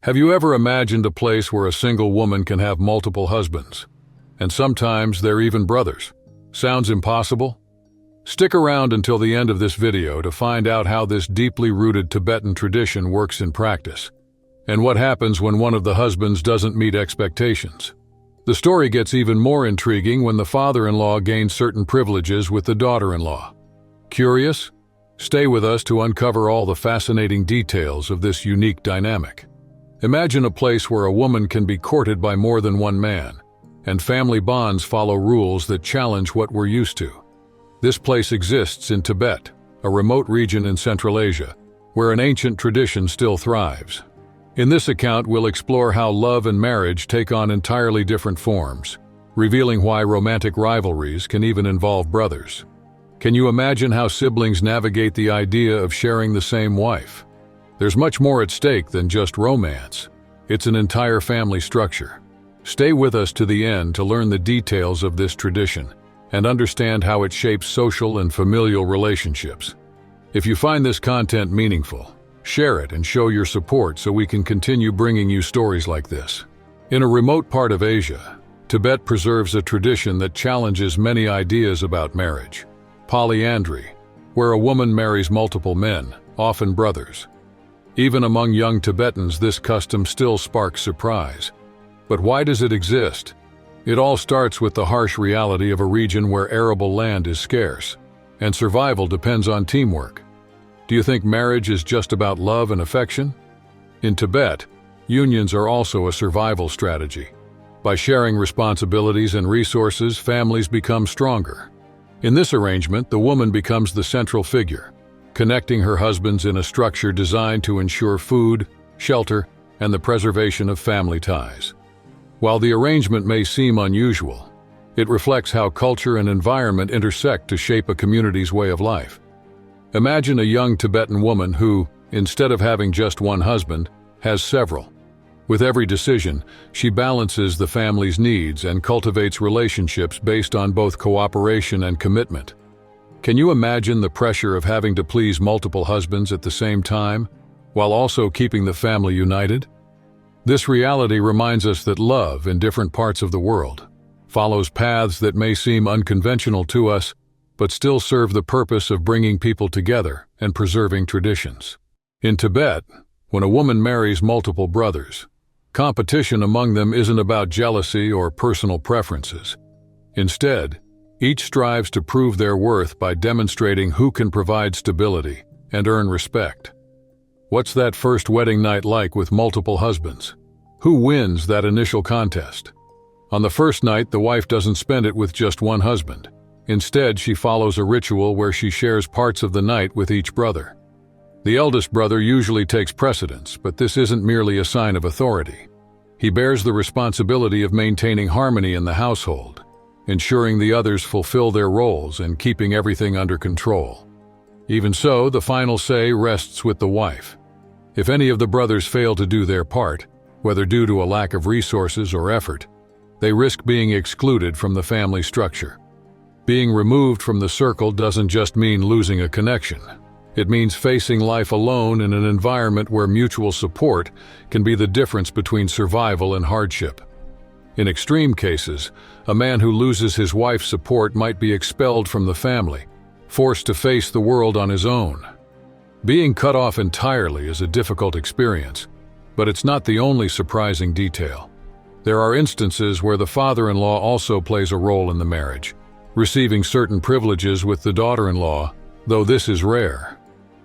Have you ever imagined a place where a single woman can have multiple husbands? And sometimes they're even brothers. Sounds impossible? Stick around until the end of this video to find out how this deeply rooted Tibetan tradition works in practice, and what happens when one of the husbands doesn't meet expectations. The story gets even more intriguing when the father-in-law gains certain privileges with the daughter-in-law. Curious? Stay with us to uncover all the fascinating details of this unique dynamic. Imagine a place where a woman can be courted by more than one man, and family bonds follow rules that challenge what we're used to. This place exists in Tibet, a remote region in Central Asia, where an ancient tradition still thrives. In this account, we'll explore how love and marriage take on entirely different forms, revealing why romantic rivalries can even involve brothers. Can you imagine how siblings navigate the idea of sharing the same wife? There's much more at stake than just romance. It's an entire family structure. Stay with us to the end to learn the details of this tradition and understand how it shapes social and familial relationships. If you find this content meaningful, share it and show your support so we can continue bringing you stories like this. In a remote part of Asia, Tibet preserves a tradition that challenges many ideas about marriage. Polyandry, where a woman marries multiple men, often brothers. Even among young Tibetans, this custom still sparks surprise. But why does it exist? It all starts with the harsh reality of a region where arable land is scarce, and survival depends on teamwork. Do you think marriage is just about love and affection? In Tibet, unions are also a survival strategy. By sharing responsibilities and resources, families become stronger. In this arrangement, the woman becomes the central figure, connecting her husbands in a structure designed to ensure food, shelter, and the preservation of family ties. While the arrangement may seem unusual, it reflects how culture and environment intersect to shape a community's way of life. Imagine a young Tibetan woman who, instead of having just one husband, has several. With every decision, she balances the family's needs and cultivates relationships based on both cooperation and commitment. Can you imagine the pressure of having to please multiple husbands at the same time, while also keeping the family united? This reality reminds us that love in different parts of the world follows paths that may seem unconventional to us, but still serve the purpose of bringing people together and preserving traditions. In Tibet, when a woman marries multiple brothers, competition among them isn't about jealousy or personal preferences. Instead, each strives to prove their worth by demonstrating who can provide stability and earn respect. What's that first wedding night like with multiple husbands? Who wins that initial contest? On the first night, the wife doesn't spend it with just one husband. Instead, she follows a ritual where she shares parts of the night with each brother. The eldest brother usually takes precedence, but this isn't merely a sign of authority. He bears the responsibility of maintaining harmony in the household, ensuring the others fulfill their roles and keeping everything under control. Even so, the final say rests with the wife. If any of the brothers fail to do their part, whether due to a lack of resources or effort, they risk being excluded from the family structure. Being removed from the circle doesn't just mean losing a connection. It means facing life alone in an environment where mutual support can be the difference between survival and hardship. In extreme cases, a man who loses his wife's support might be expelled from the family, forced to face the world on his own. Being cut off entirely is a difficult experience, but it's not the only surprising detail. There are instances where the father-in-law also plays a role in the marriage, receiving certain privileges with the daughter-in-law, though this is rare.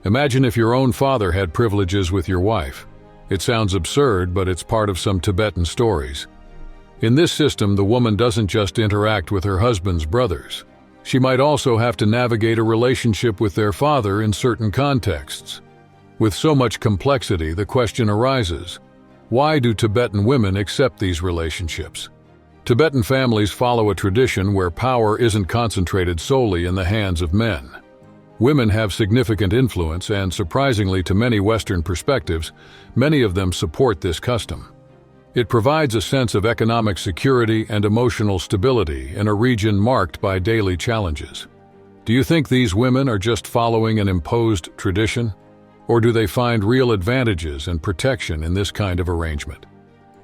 Imagine if your own father had privileges with your wife. It sounds absurd, but it's part of some Tibetan stories. In this system, the woman doesn't just interact with her husband's brothers. She might also have to navigate a relationship with their father in certain contexts. With so much complexity, the question arises, why do Tibetan women accept these relationships? Tibetan families follow a tradition where power isn't concentrated solely in the hands of men. Women have significant influence, and surprisingly to many Western perspectives, many of them support this custom. It provides a sense of economic security and emotional stability in a region marked by daily challenges. Do you think these women are just following an imposed tradition? Or do they find real advantages and protection in this kind of arrangement?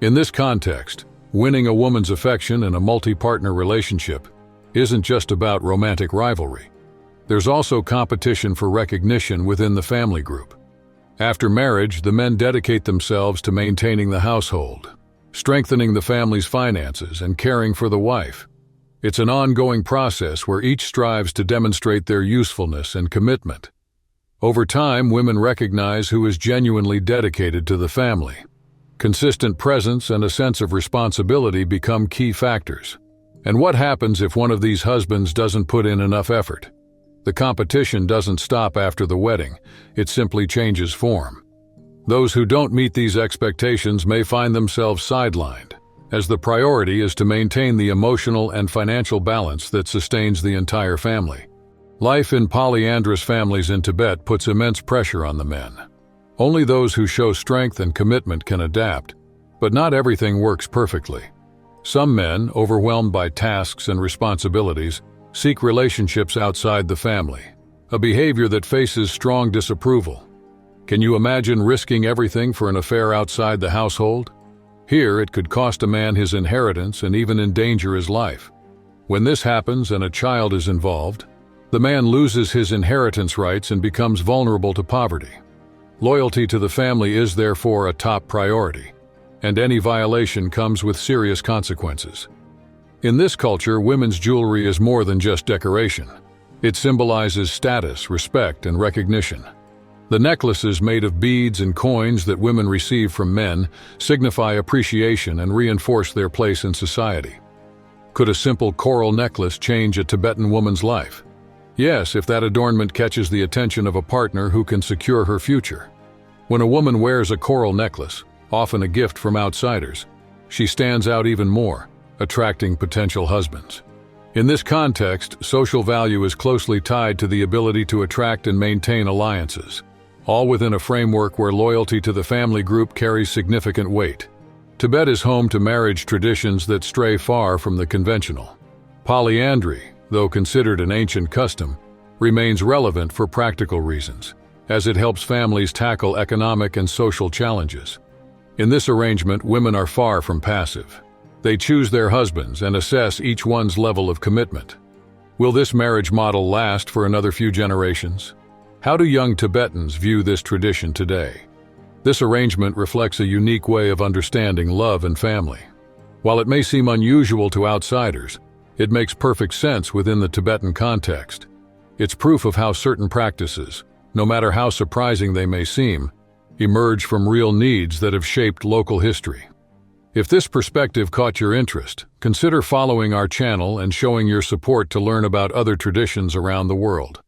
In this context, winning a woman's affection in a multi-partner relationship isn't just about romantic rivalry. There's also competition for recognition within the family group. After marriage, the men dedicate themselves to maintaining the household, strengthening the family's finances, and caring for the wife. It's an ongoing process where each strives to demonstrate their usefulness and commitment. Over time, women recognize who is genuinely dedicated to the family. Consistent presence and a sense of responsibility become key factors. And what happens if one of these husbands doesn't put in enough effort? The competition doesn't stop after the wedding, it simply changes form. Those who don't meet these expectations may find themselves sidelined, as the priority is to maintain the emotional and financial balance that sustains the entire family. Life in polyandrous families in Tibet puts immense pressure on the men. Only those who show strength and commitment can adapt, but not everything works perfectly. Some men, overwhelmed by tasks and responsibilities, seek relationships outside the family, a behavior that faces strong disapproval. Can you imagine risking everything for an affair outside the household? Here, it could cost a man his inheritance and even endanger his life. When this happens and a child is involved, the man loses his inheritance rights and becomes vulnerable to poverty. Loyalty to the family is therefore a top priority, and any violation comes with serious consequences. In this culture, women's jewelry is more than just decoration. It symbolizes status, respect, and recognition. The necklaces made of beads and coins that women receive from men signify appreciation and reinforce their place in society. Could a simple coral necklace change a Tibetan woman's life? Yes, if that adornment catches the attention of a partner who can secure her future. When a woman wears a coral necklace, often a gift from outsiders, she stands out even more, attracting potential husbands. In this context, social value is closely tied to the ability to attract and maintain alliances, all within a framework where loyalty to the family group carries significant weight. Tibet is home to marriage traditions that stray far from the conventional. Polyandry, though considered an ancient custom, remains relevant for practical reasons, as it helps families tackle economic and social challenges. In this arrangement, women are far from passive. They choose their husbands and assess each one's level of commitment. Will this marriage model last for another few generations? How do young Tibetans view this tradition today? This arrangement reflects a unique way of understanding love and family. While it may seem unusual to outsiders, it makes perfect sense within the Tibetan context. It's proof of how certain practices, no matter how surprising they may seem, emerge from real needs that have shaped local history. If this perspective caught your interest, consider following our channel and showing your support to learn about other traditions around the world.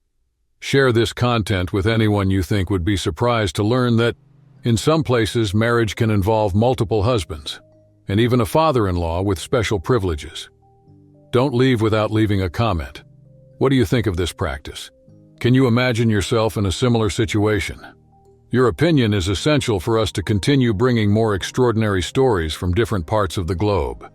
Share this content with anyone you think would be surprised to learn that, in some places, marriage can involve multiple husbands, and even a father-in-law with special privileges. Don't leave without leaving a comment. What do you think of this practice? Can you imagine yourself in a similar situation? Your opinion is essential for us to continue bringing more extraordinary stories from different parts of the globe.